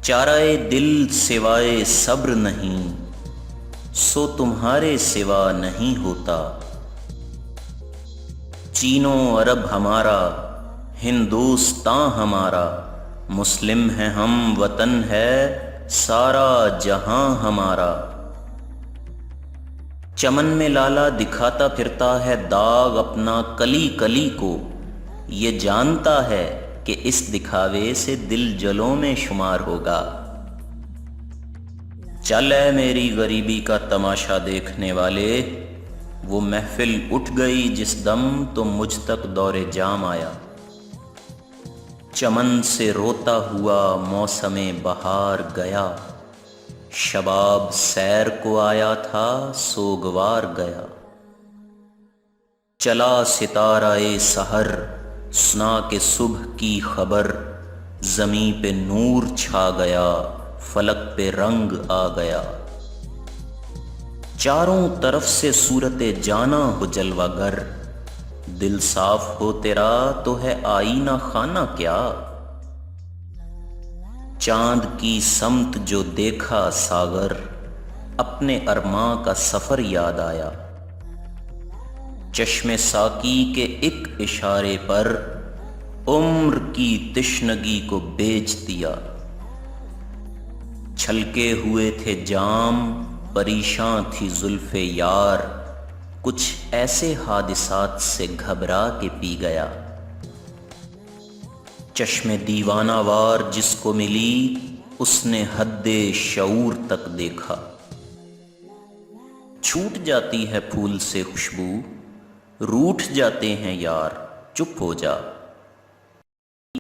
چارہ دل سوائے صبر نہیں، سو تمہارے سوا نہیں ہوتا۔ چین و عرب ہمارا، ہندوستاں ہمارا، مسلم ہیں ہم، وطن ہے سارا جہاں ہمارا۔ چمن میں لالا دکھاتا پھرتا ہے داغ اپنا کلی کلی کو، یہ جانتا ہے کہ اس دکھاوے سے دل جلوں میں شمار ہوگا۔ چل اے میری غریبی کا تماشا دیکھنے والے، وہ محفل اٹھ گئی جس دم تو مجھ تک دور جام آیا۔ چمن سے روتا ہوا موسم بہار گیا، شباب سیر کو آیا تھا سوگوار گیا۔ چلا ستارہ سحر سنا کہ صبح کی خبر، زمیں پہ نور چھا گیا فلک پہ رنگ آ گیا۔ چاروں طرف سے صورت جانا ہو جلوہ گر، دل صاف ہو تیرا تو ہے آئینہ خانہ کیا۔ چاند کی سمت جو دیکھا ساغر، اپنے ارماں کا سفر یاد آیا۔ چشم ساقی کے ایک اشارے پر، عمر کی تشنگی کو بیچ دیا۔ چھلکے ہوئے تھے جام، پریشاں تھی زلف یار، کچھ ایسے حادثات سے گھبرا کے پی گیا۔ چشم دیوانہ وار جس کو ملی، اس نے حد شعور تک دیکھا۔ چھوٹ جاتی ہے پھول سے خوشبو، روٹھ جاتے ہیں یار چپ ہو جا۔